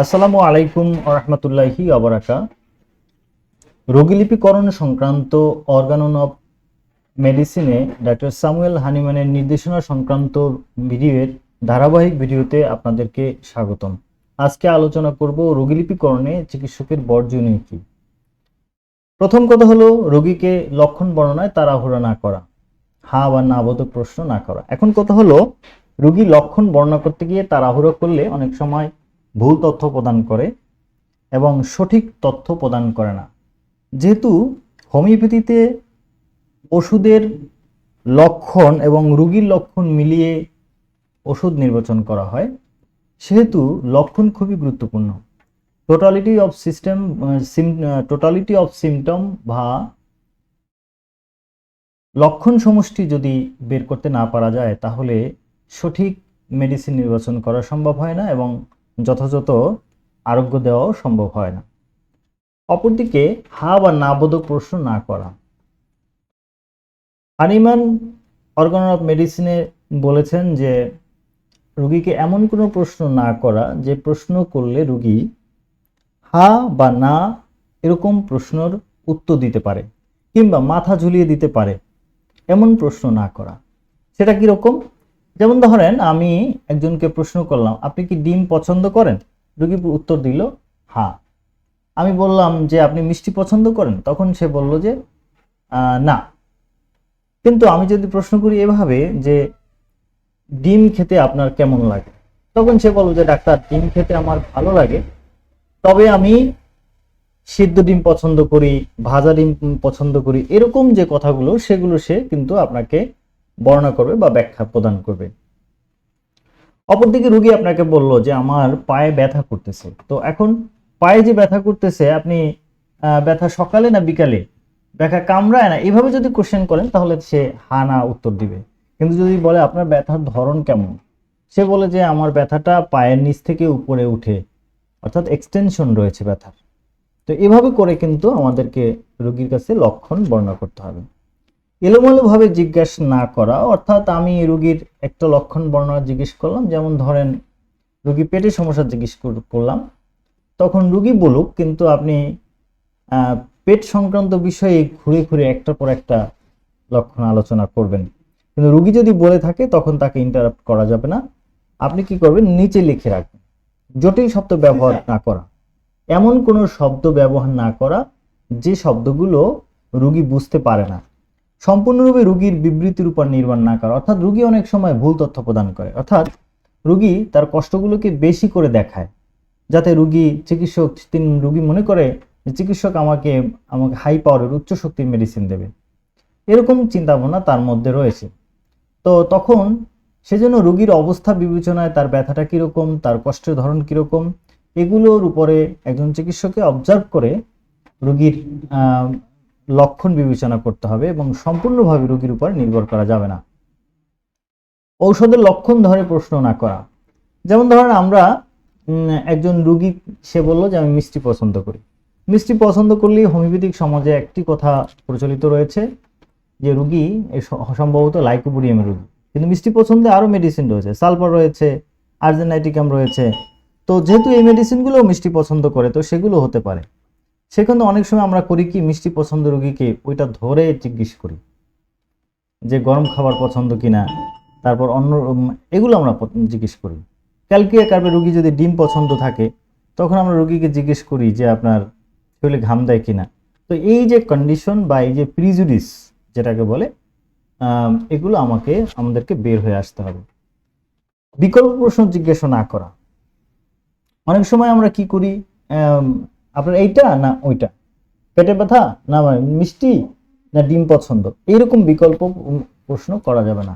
আসসালামু আলাইকুম রহমতুল্লাহি আবরাকা। রোগীলিপিকরণ সংক্রান্ত অর্গানন অফ মেডিসিনে ডক্টর স্যামুয়েল হানিম্যানের নির্দেশনা সংক্রান্ত ভিডিওর ধারাবাহিক ভিডিওতে আপনাদেরকে স্বাগতম। আজকে আলোচনা করব রোগীলিপিকরণে চিকিৎসকের বর্জনীয় কি। প্রথম কথা হলো রোগীকে লক্ষণ বর্ণনায় তাড়াহুড়া না করা, হ্যাঁ বা না বোধক প্রশ্ন না করা। এখন কথা হলো রোগী লক্ষণ বর্ণনা করতে গিয়ে তাড়াহুড়ো করলে অনেক সময় ভুল তথ্য প্রদান করে এবং সঠিক তথ্য প্রদান করে না। যেহেতু হোমিওপ্যাথিতে ওষুধের লক্ষণ এবং রোগীর লক্ষণ মিলিয়ে ওষুধ নির্বাচন করা হয়, সেহেতু লক্ষণ খুবই গুরুত্বপূর্ণ। টোটালিটি অফ সিমটম বা লক্ষণ সমষ্টি যদি বের করতে না পারা যায়, তাহলে সঠিক মেডিসিন নির্বাচন করা সম্ভব হয় না এবং যথাযথ আরোগ্য দেওয়াও সম্ভব হয় না। অপরদিকে হ্যাঁ বা না বোধক প্রশ্ন না করা। হানিম্যান অর্গানন অফ মেডিসিনে বলেছেন যে রোগীকে এমন কোনো প্রশ্ন না করা যে প্রশ্ন করলে রোগী হ্যাঁ বা না এরকম প্রশ্নের উত্তর দিতে পারে কিংবা মাথা ঝুলিয়ে দিতে পারে, এমন প্রশ্ন না করা। সেটা কিরকম? যেমন ধরেন আমি একজনকে প্রশ্ন করলাম, আপনি কি ডিম পছন্দ করেন? রোগী উত্তর দিল হ্যাঁ। আমি বললাম যে আপনি মিষ্টি পছন্দ করেন? তখন সে বলল যে না। কিন্তু আমি যদি প্রশ্ন করি এভাবে যে ডিম খেতে আপনার কেমন লাগে, তখন সে বলল যে ডাক্তার ডিম খেতে আমার ভালো লাগে, তবে আমি সিদ্ধ ডিম পছন্দ করি, ভাজা ডিম পছন্দ করি, এরকম যে কথাগুলো সেগুলো সে কিন্তু আপনাকে বর্ণনা করবে বা ব্যাখ্যা প্রদান করবে। অপরদিকে রোগী আপনাকে বলল যে আমার পায়ে ব্যথা করতেছে। তো এখন পায়ে যে ব্যথা করতেছে, আপনি ব্যথা সকালে না বিকালে, ব্যথা কামড়ায় না, এভাবে যদি কোশ্চেন করেন তাহলে সে হা না উত্তর দিবে। কিন্তু যদি বলে আপনার ব্যথার ধরন কেমন, সে বলে যে আমার ব্যথাটা পায়ের নিচ থেকে উপরে উঠে, অর্থাৎ এক্সটেনশন রয়েছে ব্যথার। তো এভাবে করে কিন্তু আমাদেরকে রোগীর কাছে লক্ষণ বর্ণনা করতে হবে। এলোমেলোভাবে জিজ্ঞাসা না করা, অর্থাৎ আমি রোগীর একটা লক্ষণ বর্ণনা জিজ্ঞেস করলাম, যেমন ধরেন রোগী পেটের সমস্যা জিজ্ঞেস করলাম, তখন রোগী বলুক, কিন্তু আপনি পেট সংক্রান্ত বিষয়ে ঘুরে ঘুরে একটার পর একটা লক্ষণ আলোচনা করবেন। কিন্তু রোগী যদি বলে থাকে তখন তাকে ইন্টারাপ্ট করা যাবে না। আপনি কি করবেন, নিচে লিখে রাখবেন। জটিল শব্দ ব্যবহার না করা, এমন কোনো শব্দ ব্যবহার না করা যে শব্দগুলো রোগী বুঝতে পারে না। সম্পূর্ণরূপে রোগীর বিবৃতির উপর নির্ভর না করা, অর্থাৎ রোগী অনেক সময় ভুল তথ্য প্রদান করে, অর্থাৎ রোগী তার কষ্টগুলোকে বেশি করে দেখায় যাতে রোগী মনে করে যে চিকিৎসক আমাকে হাই পাওয়ারের উচ্চ শক্তির মেডিসিন দেবে, এরকম চিন্তা ভাবনা তার মধ্যে রয়েছে। তো তখন সেজন্য রোগীর অবস্থা বিবেচনায় তার ব্যথাটা কিরকম, তার কষ্টের ধরন কিরকম, এগুলোর উপরে একজন চিকিৎসককে অবজার্ভ করে রোগীর লক্ষণ বিবেচনা করতে হবে এবং সম্পূর্ণভাবে রোগীর উপর নির্ভর করা যাবে না। ঔষধের লক্ষণ ধরে প্রশ্ন না করা। যেমন ধরেন আমরা একজন রোগী, সে বলল যে আমি মিষ্টি পছন্দ করি। মিষ্টি পছন্দ করলেই হোমিওপ্যাথিক সমাজে একটি কথা প্রচলিত রয়েছে যে রোগী সম্ভবত লাইকোপোডিয়ামের রোগী, কিন্তু মিষ্টি পছন্দে আরও মেডিসিন রয়েছে, সালফার রয়েছে, আর্জেনাইটিকাম রয়েছে। তো যেহেতু এই মেডিসিনগুলো মিষ্টি পছন্দ করে, তো সেগুলো হতে পারে। সেখানে অনেক সময় আমরা করি কি, মিষ্টি পছন্দ রোগীকে ওইটা ধরে জিজ্ঞেস করি যে গরম খাবার পছন্দ কিনা, তারপর অন্য এগুলো আমরা জিজ্ঞেস করি। ক্যালকিয়া কার্ভে রোগী যদি ডিম পছন্দ থাকে, তখন আমরা রোগীকে জিজ্ঞেস করি যে আপনার শরীরে ঘাম দেয় কিনা। তো এই যে কন্ডিশন বা এই যে প্রিজুডিস যেটাকে বলে, এগুলো আমাদেরকে বের হয়ে আসতে হবে। বিকল্প প্রশ্ন জিজ্ঞাসা না করা। অনেক সময় আমরা কি করি, আপনার এইটা না ওইটা, পেটে ব্যথা না মিষ্টি না ডিম পছন্দ, এইরকম বিকল্প প্রশ্ন করা যাবে না।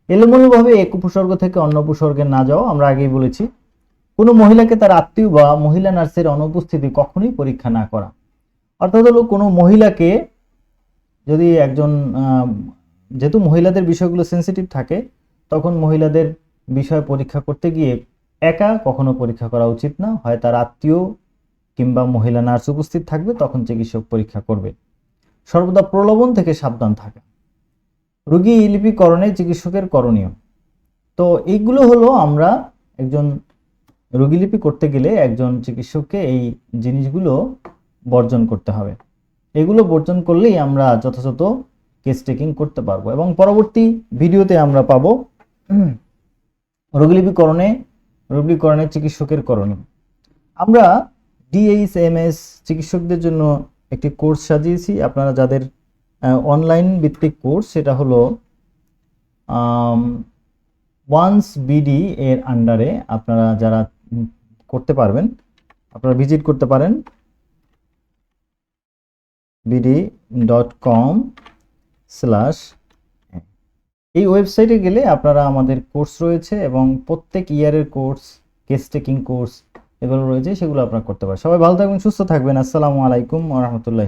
এলোমেলোভাবে এক উপসর্গ থেকে অন্য উপসর্গে না যাওয়া, আমরা আগেই বলেছি। কোনো মহিলাকে তার আত্মীয় বা মহিলা নার্সের অনুপস্থিতি কখনোই পরীক্ষা না করা। অর্থাৎ হলো কোনো মহিলাকে যদি একজন, যেহেতু মহিলাদের বিষয়গুলো সেন্সিটিভ থাকে, তখন মহিলাদের বিষয় পরীক্ষা করতে গিয়ে একা কখনো পরীক্ষা করা উচিত না। হয় তার আত্মীয় কিংবা মহিলা নার্স উপস্থিত থাকবে, তখন চিকিৎসক পরীক্ষা করবে। সর্বদা প্রলোভন থেকে সাবধান থাকা। রোগী লিপিকরণে চিকিৎসকের করণীয়। তো এইগুলো হলো আমরা একজন রোগীলিপি করতে গেলে একজন চিকিৎসককে এই জিনিসগুলো বর্জন করতে হবে। এগুলো বর্জন করলেই আমরা যথাযথ কেস টেকিং করতে পারবো। এবং পরবর্তী ভিডিওতে আমরা পাবো রোগীলিপিকরণে চিকিৎসকের করণীয়। আমরা DHMS চিকিৎসকদের জন্য একটি কোর্স সাজিয়েছি। আপনারা যাদের অনলাইন ভিত্তিক কোর্স, সেটা হলো ওয়ান্স বিডি এর আন্ডারে আপনারা যারা করতে পারবেন, আপনারা ভিজিট করতে পারেন bd.com/ এই ওয়েবসাইটে গেলে আপনারা আমাদের কোর্স রয়েছে এবং প্রত্যেক ইয়ারের কোর্স, কেস টেকিং কোর্স এগুলো রয়েছে, সেগুলো আপনারা করতে পারেন। সবাই ভালো থাকবেন, সুস্থ থাকবেন। আসসালামু আলাইকুম ওয়া রাহমাতুল্লাহি।